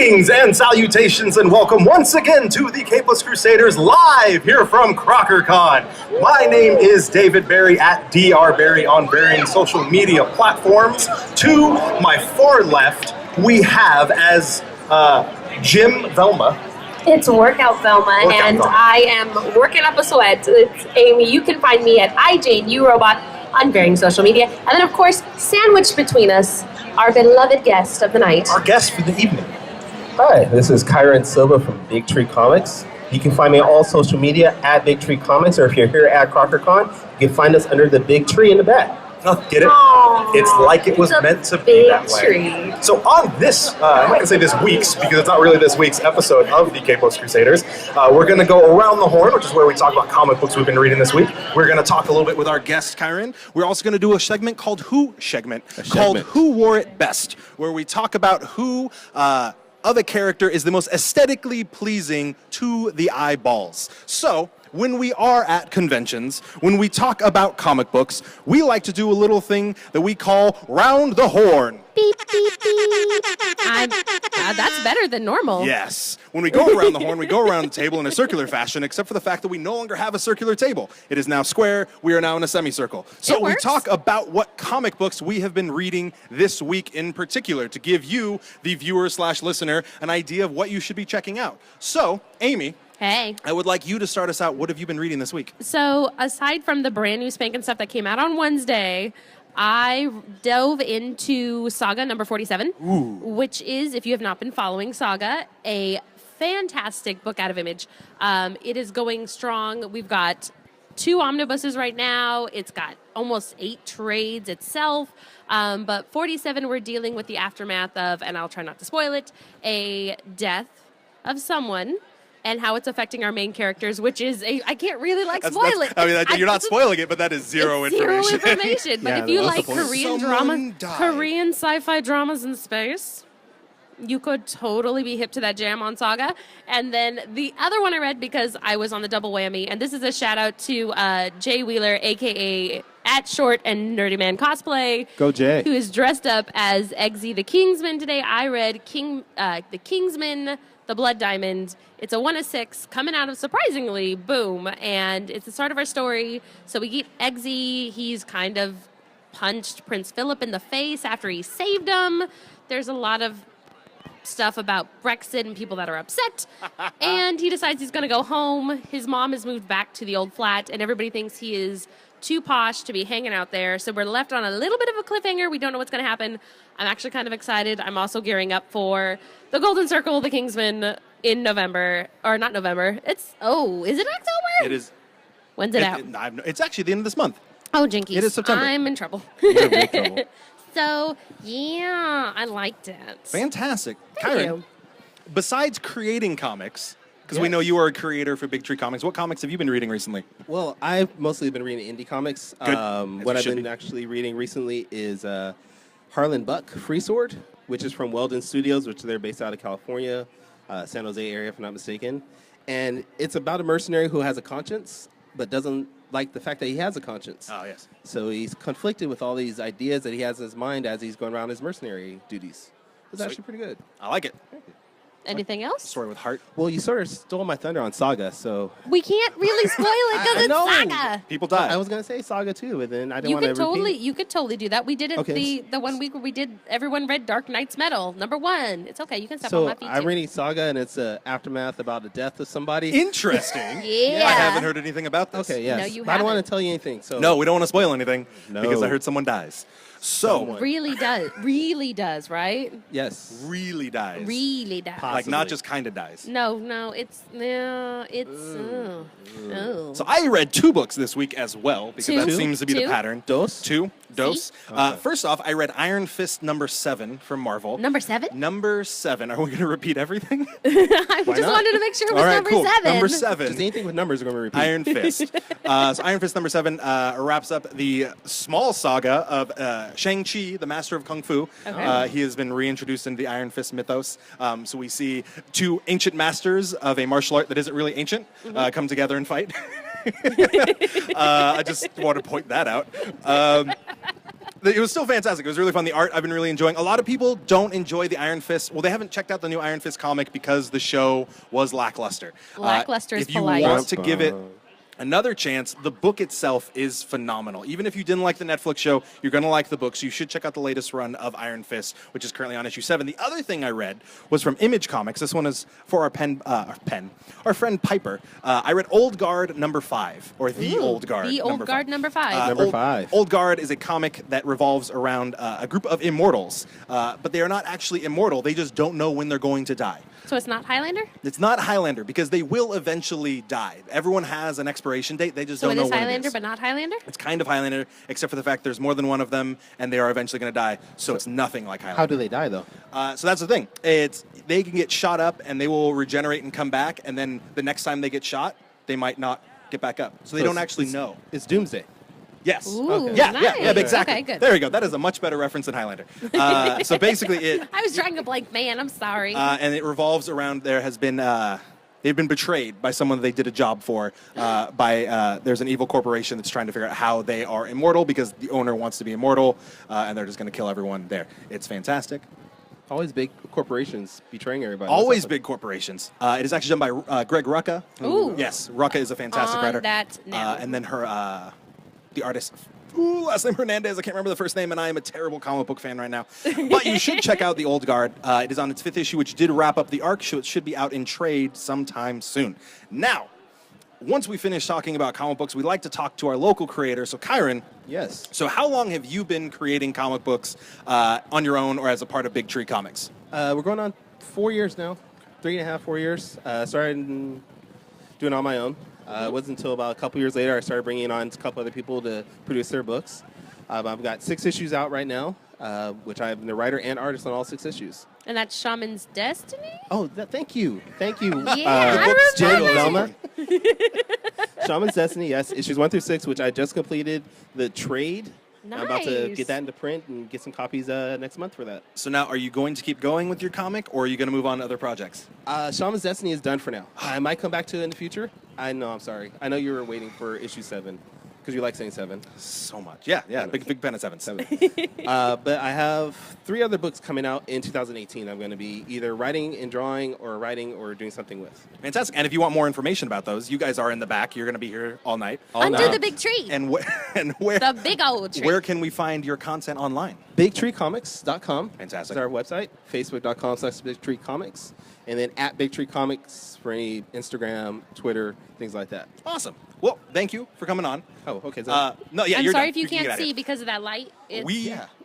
Greetings and salutations and welcome once again to the Capeless Crusaders live here from Crocker Con. My name is David Berry at Dr. Berry on varying social media platforms. To my far left, we have as Jim Velma. It's Workout Velma, and I am working up a sweat. It's Amy. You can find me at iJaneURobot on varying social media. And then, of course, sandwiched between us, our beloved guest of the night. Our guest for the evening. Hi, this is Kyrun Silva from Big Tree Comics. You can find me on all social media at Big Tree Comics, or if you're here at Crocker Con, you can find us under the big tree in the back. Oh, get it? Aww, it's like it was meant to be that way. Tree. So on this, I'm not going to say this week's, because it's not really this week's episode of the Capeless Crusaders, we're going to go around the horn, which is where we talk about comic books we've been reading this week. We're going to talk a little bit with our guest, Kyrun. We're also going to do a segment called Who Wore It Best, where we talk about who of a character is the most aesthetically pleasing to the eyeballs. So, when we are at conventions, when we talk about comic books, we like to do a little thing that we call Round the Horn. Beep, beep, beep. That's better than normal. Yes. When we go around the horn, we go around the table in a circular fashion, except for the fact that we no longer have a circular table. It is now square. We are now in a semicircle. So we talk about what comic books we have been reading this week in particular to give you, the viewer/listener, an idea of what you should be checking out. So, Amy. Hey. I would like you to start us out. What have you been reading this week? So, aside from the brand new spanking stuff that came out on Wednesday, I dove into Saga number 47, which is, if you have not been following Saga, a fantastic book out of Image. It is going strong. We've got 2 omnibuses right now. It's got almost 8 trades itself. But 47, we're dealing with the aftermath of, and I'll try not to spoil it, a death of someone. And how it's affecting our main characters, which is I can't really spoil it. I mean, you're not spoiling it, but that is zero information. Zero information. But if you like Korean drama, Korean sci-fi dramas in space, you could totally be hip to that jam on Saga. And then the other one I read because I was on the double whammy, and this is a shout out to Jay Wheeler, aka at Short and Nerdy Man Cosplay. Go Jay. Who is dressed up as Eggsy the Kingsman today. I read the Kingsman, the Blood Diamond. It's a 1 of 6 coming out of surprisingly Boom, and it's the start of our story. So we get Eggsy. He's kind of punched Prince Philip in the face after he saved him. There's a lot of stuff about Brexit and people that are upset. And he decides he's going to go home. His mom has moved back to the old flat, and everybody thinks he is too posh to be hanging out there. So we're left on a little bit of a cliffhanger. We don't know what's going to happen. I'm actually kind of excited. I'm also gearing up for the Golden Circle, the Kingsman, in November. Or not November. Is it October? It is. When's it out? It's actually the end of this month. Oh, jinkies. It is September. I'm in trouble. You're in big trouble. So, yeah, I liked it. Fantastic. Thank you. Besides creating comics, because we know you are a creator for Big Tree Comics, what comics have you been reading recently? Well, I've mostly been reading indie comics. What I've been actually reading recently is Harlan Buck, Free Sword, which is from Weldon Studios, which they're based out of California, San Jose area, if I'm not mistaken. And it's about a mercenary who has a conscience, but doesn't like the fact that he has a conscience. Oh, yes. So he's conflicted with all these ideas that he has in his mind as he's going around his mercenary duties. It's actually pretty good. I like it. Anything else? Story with heart. Well, you sort of stole my thunder on Saga, so... We can't really spoil it because it's Saga. People die. I was going to say Saga, too, but then I didn't want to repeat. You could totally do that. We did it the 1 week where we did, everyone read Dark Knight's Metal, #1. It's okay. You can step on my feet, I'm reading Saga, and it's an aftermath about the death of somebody. Interesting. Yeah. I haven't heard anything about this. Okay, yes. No, you But I don't want haven't. to tell you anything. So No, we don't want to spoil anything No. because I heard someone dies. So, Really does, right? Yes. really dies. Really does. Possibly. Like, not just kind of dies. No, it's. So I read 2 books this week as well, because that Two? seems to be the Two? pattern. Dos? 2. Dos. See? First off, I read Iron Fist #7 from Marvel. Number 7? Number 7. Are we going to repeat everything? I just not? wanted to make sure it was All right, number cool. 7. Number Just 7. anything with numbers are going to repeat. Iron Fist. So Iron Fist #7 wraps up the small saga of Shang-Chi, the Master of Kung Fu. Okay. He has been reintroduced into the Iron Fist mythos. So we see 2 ancient masters of a martial art that isn't really ancient come together and fight. I just want to point that out. It was still fantastic. It was really fun. The art I've been really enjoying. A lot of people don't enjoy the Iron Fist. Well, they haven't checked out the new Iron Fist comic because the show was lackluster. Lackluster is If you polite. want to give it another chance, the book itself is phenomenal. Even if you didn't like the Netflix show, you're going to like the book, so you should check out the latest run of Iron Fist, which is currently on issue 7. The other thing I read was from Image Comics. This one is for our friend Piper. I read Old Guard number 5, or The Old Guard. The Old Guard number 5. Number 5. Old Guard is a comic that revolves around a group of immortals, but they are not actually immortal. They just don't know when they're going to die. So it's not Highlander? It's not Highlander because they will eventually die. Everyone has an expiration date. They just don't know when So it is Highlander, it is. but not Highlander? It's kind of Highlander, except for the fact there's more than one of them, and they are eventually going to die. So it's nothing like Highlander. How do they die, though? So that's the thing. They can get shot up, and they will regenerate and come back. And then the next time they get shot, they might not get back up. So they don't actually know. It's Doomsday. Yes. Ooh, Okay. Yeah, nice. exactly. Okay, good. There we go. That is a much better reference than Highlander. So basically, I was drawing a blank man. I'm sorry. and it revolves around they've been betrayed by someone they did a job for. There's an evil corporation that's trying to figure out how they are immortal because the owner wants to be immortal, and they're just going to kill everyone there. It's fantastic. Always big corporations betraying everybody. Always big corporations. It is actually done by Greg Rucka. Ooh. Yes, Rucka is a fantastic On writer. that now. And then the artist, last name Hernandez, I can't remember the first name, and I am a terrible comic book fan right now. But you should check out The Old Guard. It is on its 5th issue, which did wrap up the arc, so it should be out in trade sometime soon. Now, once we finish talking about comic books, we like to talk to our local creators. So, Kyrun. Yes. So how long have you been creating comic books on your own or as a part of Big Tree Comics? We're going on 4 years now. 3.5, 4 years. Started doing it on my own. It wasn't until about a couple years later I started bringing on a couple other people to produce their books. I've got 6 issues out right now, which I've been the writer and artist on all 6 issues. And that's Shaman's Destiny? Oh, thank you. Thank you. Yeah, I Jen remember. Velma. Shaman's Destiny, yes. Issues 1 through 6, which I just completed the trade. Nice. I'm about to get that into print and get some copies next month for that. So now, are you going to keep going with your comic, or are you going to move on to other projects? Shaman's Destiny is done for now. I might come back to it in the future. I'm sorry. I know you were waiting for issue 7 because you like saying 7. So much. Yeah. Big pen at 7. 7. But I have 3 other books coming out in 2018. I'm going to be either writing and drawing or writing or doing something with. Fantastic. And if you want more information about those, you guys are in the back. You're going to be here all night. Under the big tree. And where? The big old tree. Where can we find your content online? BigTreeComics.com. Fantastic. Is our website. Facebook.com/BigTreeComics. And then at Big Tree Comics for any Instagram, Twitter, things like that. Awesome. Well, thank you for coming on. Oh, okay. No, yeah, I'm you're sorry done. if you can get can't out of see here. because of that light.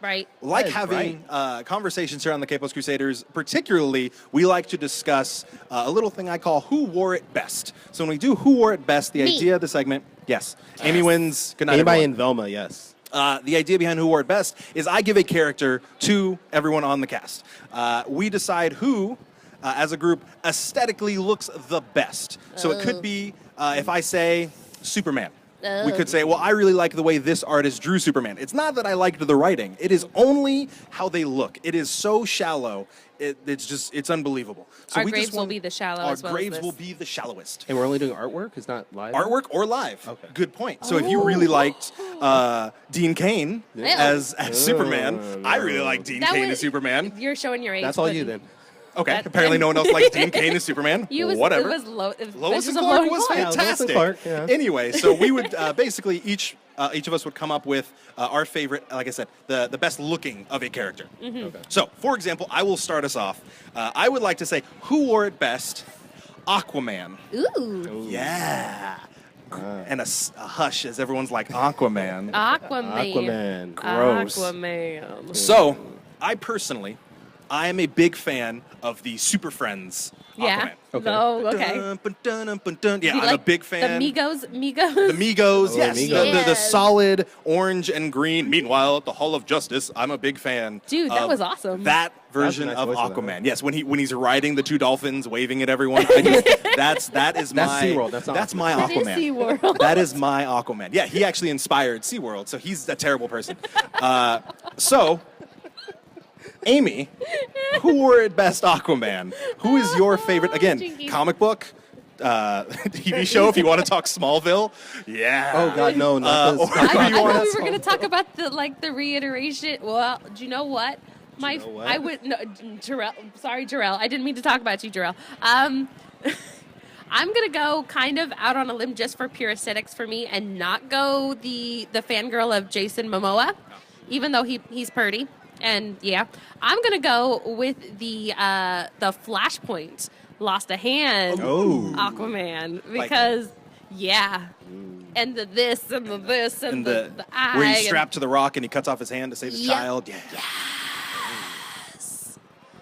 Right. Like That is having conversations here on the Capos Crusaders. Particularly, we like to discuss a little thing I call Who Wore It Best. So when we do Who Wore It Best, the Me. idea of the segment, yes. Amy wins. Good night, Anybody everyone. in Velma, yes. The idea behind Who Wore It Best is I give a character to everyone on the cast. We decide who, as a group, aesthetically looks the best. So it could be, if I say Superman, we could say, well, I really like the way this artist drew Superman. It's not that I liked the writing. It is only how they look. It is so shallow. It's unbelievable. So Our we graves just will want- be the shallow Our as well as graves this. will be the shallowest. And we're only doing artwork? It's not live? Artwork or live. Okay. Good point. So if you really liked Dean Cain as Superman, I really like Dean That Cain was- as Superman. You're showing your age. That's all but you then. Okay, That- apparently no one else likes Dean Cain as Superman. Whatever. It was Lois Lois and and Clark was Yeah, Lois and fantastic. Clark, yeah. Anyway, so we would basically each of us would come up with our favorite, like I said, the best looking of a character. Okay. So, for example, I will start us off. I would like to say, who wore it best? Aquaman. Ooh. Yeah. And a hush as everyone's like, Aquaman. Aquaman. Gross. Aquaman. So, I am a big fan of the Super Friends Yeah. Aquaman. Okay. Oh, okay. Dun, bun, dun, bun, dun. Yeah, You I'm like a big fan. The Migos. The Migos, Oh, yes. Migos. The Yes. solid orange and green. Meanwhile, at the Hall of Justice, I'm a big fan. Dude, that of was awesome. That version nice of voice of that, Aquaman. right? Yes, when he's riding the 2 dolphins, waving at everyone. That is my. SeaWorld, that's That's Aquaman. my That is Aquaman. SeaWorld. That is my Aquaman. Yeah, he actually inspired SeaWorld, so he's a terrible person. So, Amy, who wore it best Aquaman? Who is your favorite? Again, Jinkies. comic book, TV show if you want to talk Smallville. Yeah. Oh God, no, not this. I thought we were going to talk about the reiteration. Well, do you know what? I would no, Jarrell. Sorry, Jarrell. I didn't mean to talk about you, Jarrell. I'm gonna go kind of out on a limb just for pure aesthetics for me, and not go the fangirl of Jason Momoa, even though he's pretty. And yeah, I'm gonna go with the Flashpoint lost a hand Aquaman because and the this and the this and the eye where he's strapped to the rock and he cuts off his hand to save his child. Yeah.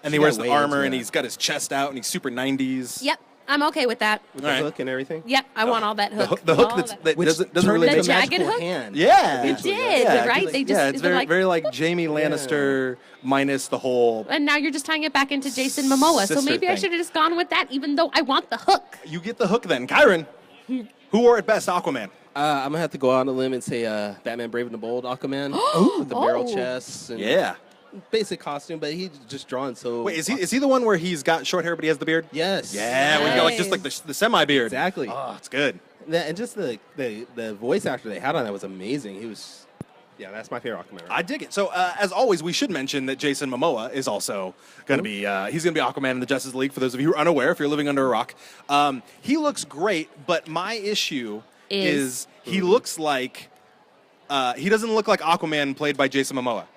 And he wears the armor and he's got his chest out and he's super 90s. Yep, I'm okay with that. With the hook and everything? Yep, I want all that hook. The hook that doesn't really the make jagged magical hook? hand. Yeah. It did, right? They just it's very like Jamie Lannister minus the whole. And now you're just tying it back into Jason Momoa. So maybe I should have just gone with that, even though I want the hook. You get the hook then. Kyrun, who wore it best, Aquaman? I'm going to have to go out on a limb and say Batman Brave and the Bold Aquaman. With the barrel chests. And basic costume, but he's just drawn so. Wait, is he the one where he's got short hair but he has the beard? Yes. Yeah, where he's got like the semi beard. Exactly. Oh, it's good. And just the voice actor they had on that was amazing. He was, that's my favorite Aquaman. Right? I dig it. So as always, we should mention that Jason Momoa is also going to be he's going to be Aquaman in the Justice League. For those of you who are unaware, if you're living under a rock, he looks great. But my issue is he looks like he doesn't look like Aquaman played by Jason Momoa.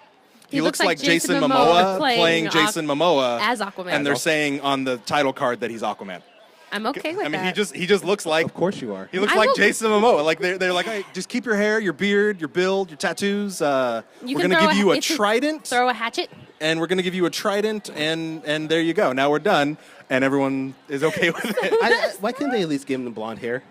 He looks like Jason Momoa playing Jason Momoa as Aquaman. And they're saying on the title card that he's Aquaman. I'm okay with that. I mean, he just looks like. Of course you are. He looks like Jason Momoa. Like they're like, hey, just keep your hair, your beard, your build, your tattoos. We're gonna give you a trident. Throw a hatchet. And we're gonna give you a trident, and there you go. Now we're done, and everyone is okay with it. Why couldn't they at least give him the blonde hair?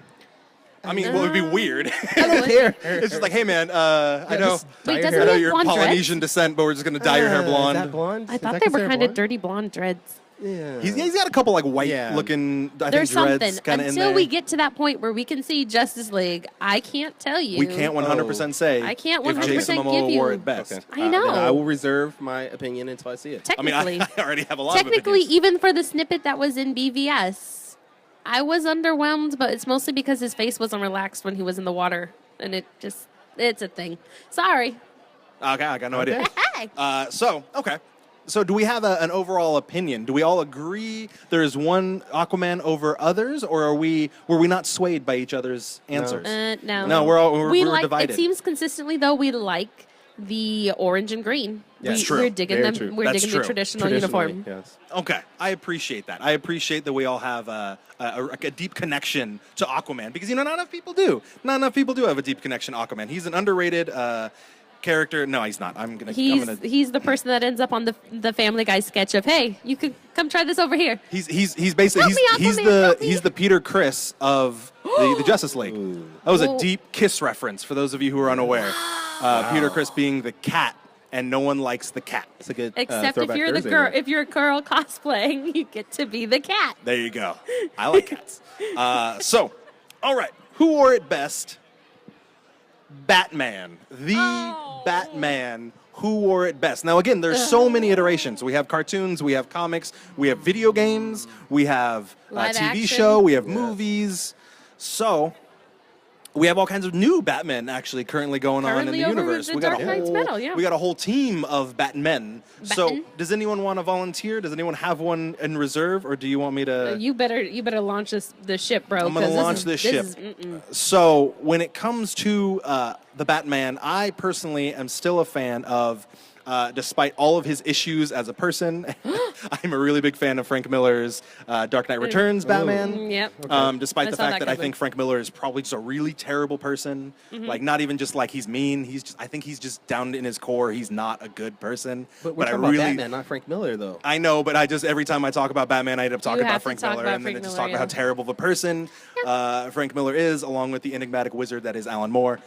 I mean, well, it would be weird. I don't care. It's just like, hey, man, I know, Wait, I know you're Polynesian descent, but we're just going to dye your hair blonde. Is that blonde? I thought they were kind of dirty blonde dreads. Yeah. He's got a couple like white-looking, I There's think, dreads something. kind of in there. Until we get to that point where we can see Justice League, I can't tell you. We can't 100% say I can't if 100% Jason give Momoa you. wore it best. Okay. I know. I will reserve my opinion until I see it. Technically, I already have a lot of technically, opinions. even for the snippet that was in BVS, I was underwhelmed, but it's mostly because his face wasn't relaxed when he was in the water, and it's a thing. Sorry. Okay, I got no idea. Hey. So do we have an overall opinion? Do we all agree there is one Aquaman over others, or were we not swayed by each other's answers? No. No, we're divided. It seems consistently, though, we like the orange and green. Yeah, true. We're digging Very them. true. We're digging the traditional uniform. Yes. Okay, I appreciate that. I appreciate that we all have a deep connection to Aquaman because not enough people do. Not enough people do have a deep connection to Aquaman. He's an underrated character. No, he's not. He's the person that ends up on the Family Guy sketch of, hey, you could come try this over here. He's basically he's the Peter Criss of the Justice League. Ooh. That was a deep Kiss reference for those of you who are unaware. Peter Criss being the cat. And no one likes the cat. It's a good except if you're the girl. If you're a girl cosplaying, you get to be the cat. There you go. I like cats. So, all right. Who wore it best? Batman. Batman. Who wore it best? Now, again, there's so many iterations. We have cartoons. We have comics. We have video games. We have a TV show. We have movies. So. We have all kinds of new Batmen actually currently going on in the universe. We got a whole team of Batmen. So, does anyone want to volunteer? Does anyone have one in reserve, or do you want me to? You better launch the ship, bro. I'm going to launch this ship. So, when it comes to the Batman, I personally am still a fan of. Despite all of his issues as a person, I'm a really big fan of Frank Miller's Dark Knight Returns Batman. Yep. Okay. Despite the fact that I think Frank Miller is probably just a really terrible person. Mm-hmm. Like, not even just like he's mean. I think he's just down in his core. He's not a good person. But we're talking about Batman, not Frank Miller, though. I know, but every time I talk about Batman, I end up talking about Frank Miller, and then just talk about how terrible of a person Frank Miller is, along with the enigmatic wizard that is Alan Moore.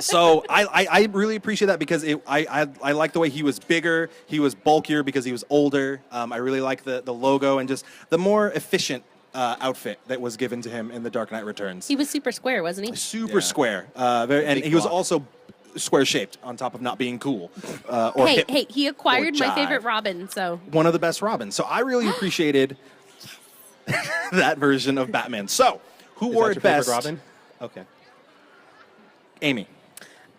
So I really appreciate that because I like the way he was bigger, he was bulkier because he was older. I really like the logo and just the more efficient outfit that was given to him in The Dark Knight Returns. He was super square, wasn't he? Super square. And he was also square-shaped on top of not being cool. Hey, he acquired my favorite Robin, so. One of the best Robins. So I really appreciated... that version of Batman. So, who Is wore that it your favorite best? Robin? Okay. Amy.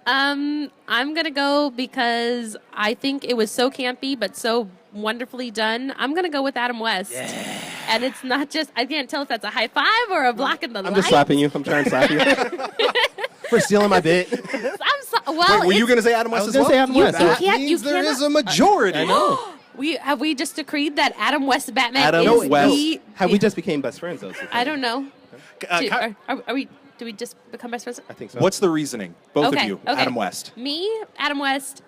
I'm gonna go because I think it was so campy but so wonderfully done. I'm gonna go with Adam West. Yeah. And it's not just, I can't tell if that's a high five or a block in the I'm just slapping you. I'm trying to slap you. For stealing my bit. Well, Were you going to say Adam West as gonna well? say Adam West. you can't, Means there cannot- is a majority. I know. Have we just decreed that Adam West Batman Adam is West. the... Have we just became best friends, though? I don't know. Ky- Do we just become best friends? I think so. What's the reasoning? Both Okay, of you. okay. Adam West. Me, Adam West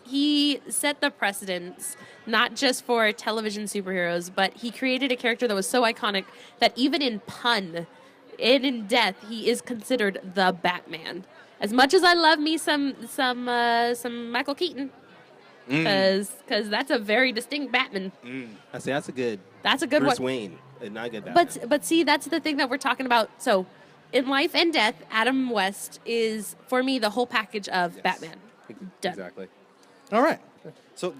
he set the precedence, not just for television superheroes, but he created a character that was so iconic that even in pun and in death, he is considered the Batman. As much as I love me some Michael Keaton, because that's a very distinct Batman. I say that's a good Bruce Bruce Wayne. Not a good Batman. But see, that's the thing that we're talking about. So, in life and death, Adam West is, for me, the whole package of Batman. Done. Exactly. All right. So,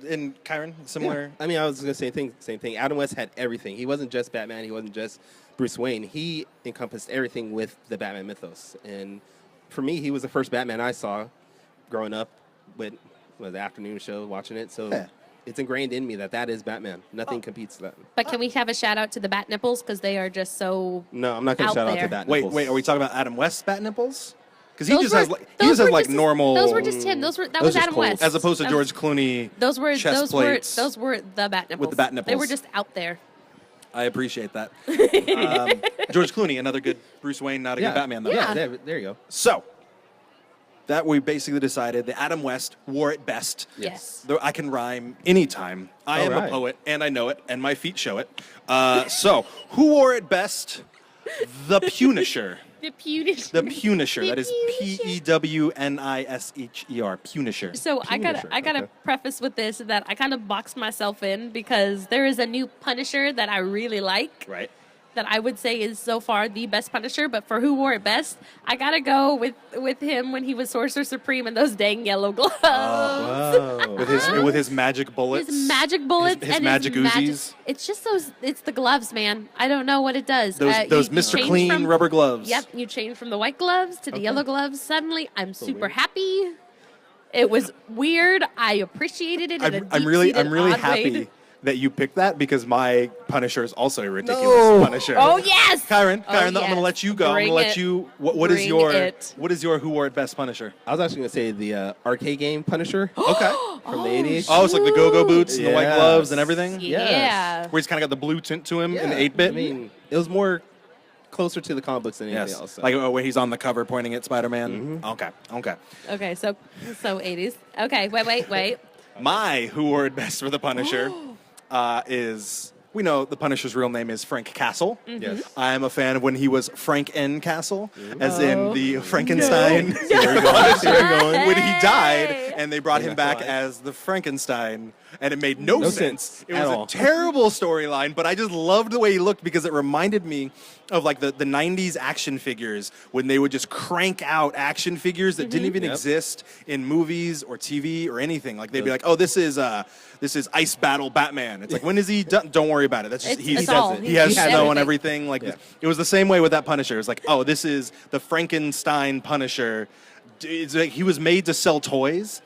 in Kyrun, similar. I mean, I was going to say same thing. Adam West had everything. He wasn't just Batman. He wasn't just Bruce Wayne. He encompassed everything with the Batman mythos. And for me, he was the first Batman I saw growing up with the afternoon show, watching it. So it's ingrained in me that is Batman. Nothing competes to that. But can we have a shout out to the Bat Nipples because they are just so No, I'm not going to out shout out there. to Bat Wait, Nipples. are we talking about Adam West's Bat Nipples? Because he Those just were- has those were like just- normal. Those were just him. That was just Adam cold. West. as opposed to That George Clooney. Those were chest plates. those were the Bat Nipples. With the Bat They Nipples. were just out there. I appreciate that. George Clooney, another good Bruce Wayne, not a good Batman though. Yeah. There you go. So that we basically decided that Adam West wore it best. Yes. Though I can rhyme anytime. I am a right. poet, and I know it, and my feet show it. So, who wore it best? The Punisher. The Punisher. The Punisher. The That is Punisher. Punisher. Punisher. So I gotta Okay. preface with this that I kind of boxed myself in because there is a new Punisher that I really like. Right. That I would say is so far the best Punisher, but for who wore it best, I gotta go with him when he was Sorcerer Supreme in those dang yellow gloves. Whoa. With his magic bullets. His magic bullets His and magic his Uzis. It's just it's the gloves, man. I don't know what it does. Those You Mr. change Clean from- rubber gloves. Yep, you change from the white gloves to the yellow gloves. Suddenly, I'm super happy. It was weird. I appreciated it. In a I'm really deep-seated, odd happy way. that you picked that because my Punisher is also a ridiculous No. Punisher. Oh yes, Kyrun, Oh, I'm going to yes. let you go. I'm Bring going to let it. you. What is Bring your it. What is your who wore it best Punisher? I was actually going to say the arcade game Punisher Okay. from the 80s. Oh, it's like the go-go boots and the white Yes. gloves and everything. Yeah. Where he's kind of got the blue tint to him in Yeah. 8-bit. I mean, it was more closer to the comic books than anything Yes. else. So. Like where he's on the cover pointing at Spider-Man. Okay. Okay, so 80s. Okay, wait. My who wore it best for the Punisher is. We know the Punisher's real name is Frank Castle. Yes. I am a fan of when he was Frank N. Castle, as in the Frankenstein There you go. Punisher. There you go. When he died, Hey. and they brought him back Why? as the Frankenstein, and it made no No sense. sense It at was all. a terrible storyline, but I just loved the way he looked because it reminded me of like the 90s action figures when they would just crank out action figures that didn't even Yep. exist in movies or TV or anything. Like they'd be like, "Oh, this is Ice Battle Batman." It's like, when is he done? Don't worry about it. That's just It's he all. does it. He has He snow has and everything. everything. Like Yeah. it was the same way with that Punisher. It's like, oh, this is the Frankenstein Punisher. It's like he was made to sell toys.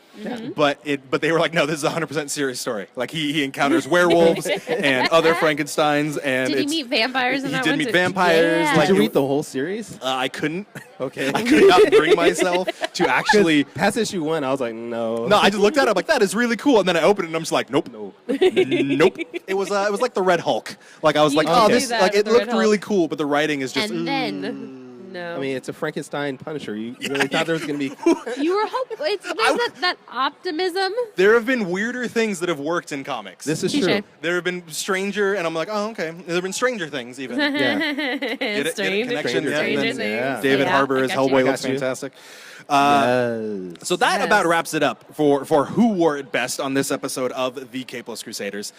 But they were like, no, this is a 100% serious story. Like he encounters werewolves and other Frankensteins, and Did he meet vampires in he that did one meet too? vampires, Yeah. like- Did you read the whole series? I couldn't. Okay. I could not bring myself to actually. Past issue 1, I was like, no. No, I just looked at it. I'm like, that is really cool. And then I opened it, and I'm just like, nope, nope. It was like the Red Hulk. Like I was You like, can oh, do this that like with it the Red looked Hulk. really cool, but the writing is just. And then no. I mean, it's a Frankenstein Punisher. You really thought there was going to be... You were hoping there's that optimism. There have been weirder things that have worked in comics. This is Touche. true. There have been Stranger, and I'm like, oh, okay. There have been Stranger Things even. Yeah. Get it? Strange. Connection? Yeah, Stranger and then Things. yeah. David Yeah, Harbour I as got you. Hellboy I looks got you. fantastic. Yes. So that Yes. about wraps it up for who wore it best on this episode of the K+ Crusaders.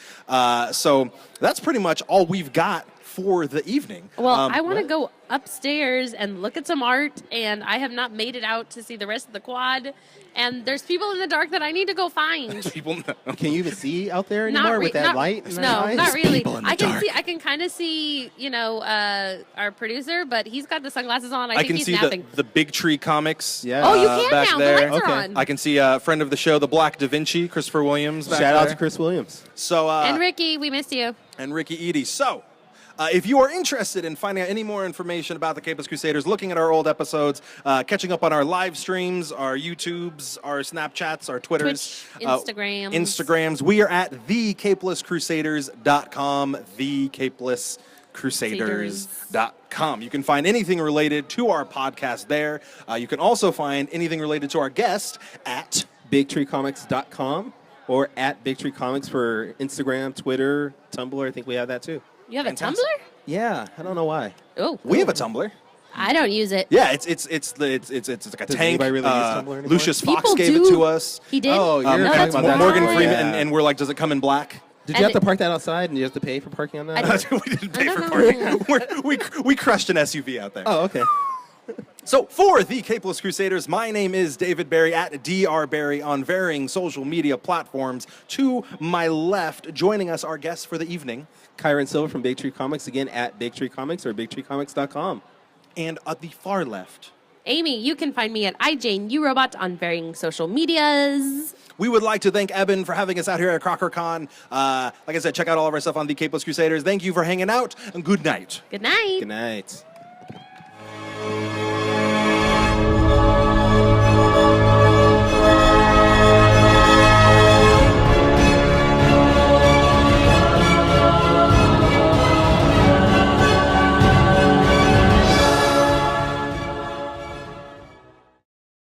So that's pretty much all we've got for the evening. Well, I want to go upstairs and look at some art, and I have not made it out to see the rest of the quad. And there's people in the dark that I need to go find. Can you even see out there anymore with that light? No, not really. I can kind of see, our producer, but he's got the sunglasses on. I think can he's see napping. the Big Tree Comics. Yeah. Oh, you can back now. there. The lights are on. I can see a friend of the show, the Black Da Vinci, Christopher Williams. Back Shout out there. to Chris Williams. So and Ricky, we missed you. and Ricky Edie. So, if you are interested in finding out any more information about the Capeless Crusaders, looking at our old episodes, catching up on our live streams, our YouTubes, our Snapchats, our Twitters, Twitch, Instagrams, we are at thecapelesscrusaders.com, thecapelesscrusaders.com. You can find anything related to our podcast there. You can also find anything related to our guest at BigTreeComics.com or at Big Tree Comics for Instagram, Twitter, Tumblr. I think we have that too. You have Fantastic. a Tumblr? Yeah, I don't know why. Oh, We have a Tumblr. I don't use it. Yeah, it's like a Does tank. anybody really use Tumblr anymore? Lucius Fox People gave it do. to us. He did. Oh, you're No, talking that's about that. Morgan right. Freeman, Yeah. and we're like, does it come in black? Did And you have to it- park that outside and you have to pay for parking on that? We didn't pay for parking. we crushed an SUV out there. Oh, okay. So for the Capeless Crusaders, my name is David Barry at DR Barry on varying social media platforms. To my left, joining us, our guest for the evening, Kyrun Silva from Big Tree Comics, again at Big Tree Comics or BigTreeComics.com. and at the far left, Amy, you can find me at iJaneUrobot on varying social medias. we would like to thank Eben for having us out here at Crocker Con. Like I said, check out all of our stuff on the Capeless Crusaders. Thank you for hanging out, and good night. Good night. Good night.